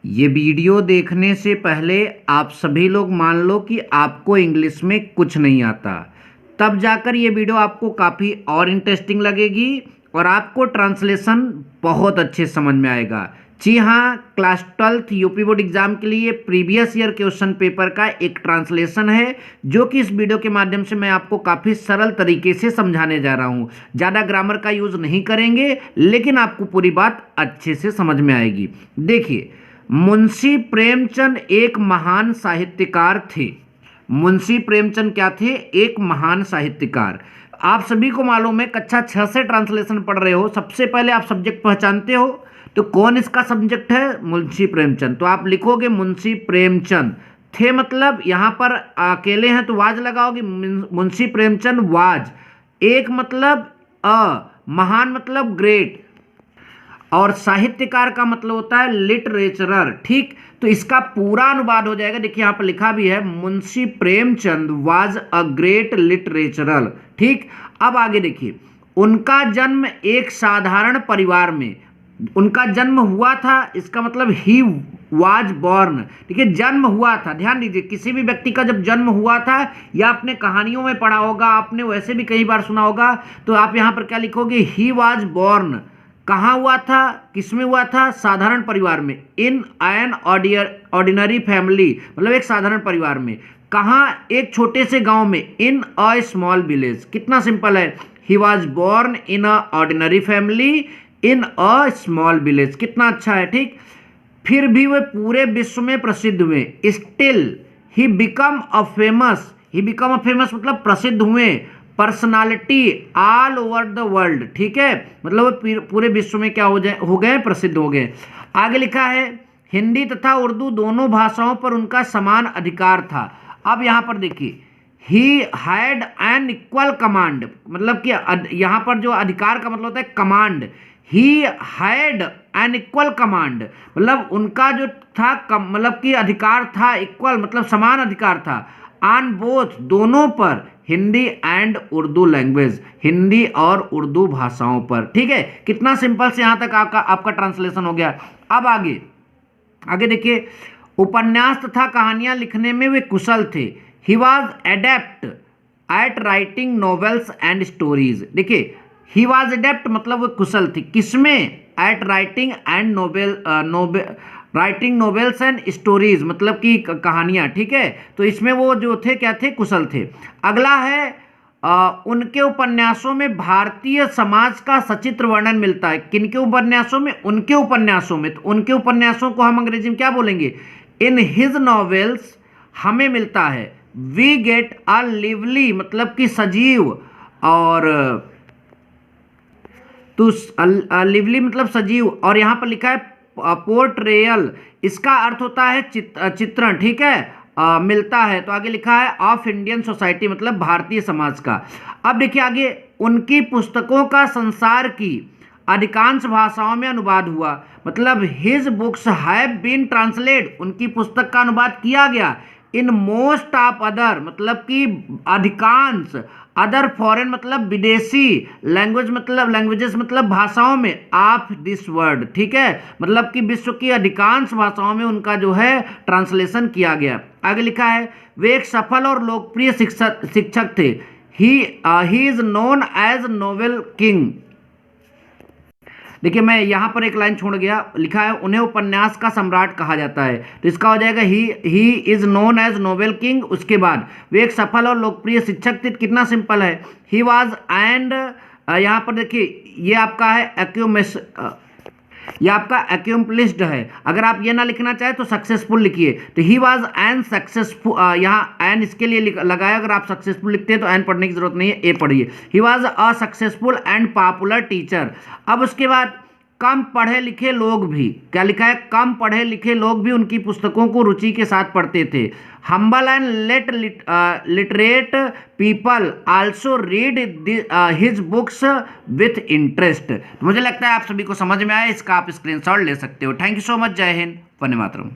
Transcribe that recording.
ये वीडियो देखने से पहले आप सभी लोग मान लो कि आपको इंग्लिश में कुछ नहीं आता, तब जाकर ये वीडियो आपको काफ़ी और इंटरेस्टिंग लगेगी और आपको ट्रांसलेशन बहुत अच्छे समझ में आएगा। जी हाँ, class 12th UP board exam के लिए प्रीवियस ईयर क्वेश्चन पेपर का एक ट्रांसलेशन है, जो कि इस वीडियो के माध्यम से मैं आपको काफ़ी सरल तरीके से समझाने जा रहा हूँ। ज़्यादा ग्रामर का यूज़ नहीं करेंगे, लेकिन आपको पूरी बात अच्छे से समझ में आएगी। देखिए, मुंशी प्रेमचंद एक महान साहित्यकार थे। मुंशी प्रेमचंद क्या थे? एक महान साहित्यकार। आप सभी को मालूम है, कक्षा 6 से ट्रांसलेशन पढ़ रहे हो, सबसे पहले आप सब्जेक्ट पहचानते हो, तो कौन इसका सब्जेक्ट है? मुंशी प्रेमचंद। तो आप लिखोगे मुंशी प्रेमचंद। थे मतलब यहाँ पर अकेले हैं तो वाज लगाओगे, मुंशी प्रेमचंद वाज। एक मतलब महान मतलब ग्रेट, और साहित्यकार का मतलब होता है लिटरेचरर। ठीक, तो इसका पूरा अनुवाद हो जाएगा। देखिए यहाँ पर लिखा भी है, Munshi Premchand was a great litterateur. ठीक, अब आगे देखिए, उनका जन्म एक साधारण परिवार में, उनका जन्म हुआ था, इसका मतलब ही वाज बॉर्न। ठीक है, जन्म हुआ था। ध्यान दीजिए, किसी भी व्यक्ति का जब जन्म हुआ था, या आपने कहानियों में पढ़ा होगा, आपने वैसे भी कई बार सुना होगा, तो आप यहाँ पर क्या लिखोगे? He was born. कहाँ हुआ था? किसमें हुआ था? साधारण परिवार में। इन एन ऑर्डिनरी फैमिली, मतलब एक साधारण परिवार में। कहाँ? एक छोटे से गांव में। In a small village. कितना सिंपल है। He was born in a ordinary family in a small village. कितना अच्छा है। ठीक, फिर भी वे पूरे विश्व में प्रसिद्ध हुए। Still he become a famous. He become a famous मतलब प्रसिद्ध हुए। Personality all over the world. ठीक है, मतलब वो पूरे विश्व में क्या हो गए? प्रसिद्ध हो गए। आगे लिखा है, हिंदी तथा उर्दू दोनों भाषाओं पर उनका समान अधिकार था। अब यहाँ पर देखिए, he had an equal command, मतलब कि यहाँ पर जो अधिकार का मतलब होता है command. He had an equal command, मतलब उनका जो था मतलब कि अधिकार था, इक्वल मतलब समान अधिकार था। ऑन बोथ दोनों पर, हिंदी एंड उर्दू लैंग्वेज, हिंदी और उर्दू भाषाओं पर। ठीक है, कितना सिंपल से यहाँ तक आपका ट्रांसलेशन हो गया। अब आगे आगे देखिए, उपन्यास तथा कहानियां लिखने में वे कुशल थे। He was adept at writing novels and stories. देखिए, ही वॉज एडेप्ट मतलब वे कुशल थी किसमें? At writing and writing novels and stories, मतलब कि कहानियां। ठीक है, तो इसमें वो जो थे क्या थे? कुशल थे। अगला है, उनके उपन्यासों में भारतीय समाज का सचित्र वर्णन मिलता है। किनके उपन्यासों में? उनके उपन्यासों में। तो उनके उपन्यासों को हम अंग्रेजी में क्या बोलेंगे? इन हिज नॉवेल्स हमें मिलता है, वी गेट अ लिवली मतलब कि सजीव, और तो लिवली मतलब सजीव, और यहाँ पर लिखा है पोर्ट्रेयल, इसका अर्थ होता है चित्रण। ठीक है, मिलता है। तो आगे लिखा है ऑफ इंडियन सोसाइटी मतलब भारतीय समाज का। अब देखिए आगे, उनकी पुस्तकों का संसार की अधिकांश भाषाओं में अनुवाद हुआ, मतलब his books have been translate, उनकी पुस्तक का अनुवाद किया गया। इन मोस्ट ऑफ अदर मतलब कि अधिकांश, अदर फॉरेन मतलब विदेशी, लैंग्वेज मतलब लैंग्वेजेस मतलब भाषाओं में, ऑफ दिस वर्ल्ड। ठीक है, मतलब कि विश्व की अधिकांश भाषाओं में उनका जो है ट्रांसलेशन किया गया। आगे लिखा है, वे एक सफल और लोकप्रिय शिक्षक थे। He is known as novel king. देखिए, मैं यहाँ पर एक लाइन छोड़ गया, लिखा है उन्हें उपन्यास का सम्राट कहा जाता है, तो इसका हो जाएगा he is known as novel king. उसके बाद वे एक सफल और लोकप्रिय शिक्षक थे। कितना सिंपल है। ही वाज एंड, यहाँ पर देखिए ये आपका है ये आपका एक्यूम्प्लिस्ड है। अगर आप ये ना लिखना चाहे तो सक्सेसफुल लिखिए। तो ही वाज एन सक्सेसफुल, यहाँ एन इसके लिए लगाया। अगर आप सक्सेसफुल लिखते हैं तो एन पढ़ने की जरूरत नहीं है, ए पढ़िए। He was a successful and popular teacher. अब उसके बाद, कम पढ़े लिखे लोग भी, क्या लिखा है? कम पढ़े लिखे लोग भी उनकी पुस्तकों को रुचि के साथ पढ़ते थे। Humble and literate people also read his books with interest. मुझे लगता है आप सभी को समझ में आया, इसका आप स्क्रीनशॉट ले सकते हो। Thank you so much. जय हिंद, वंदे मातरम।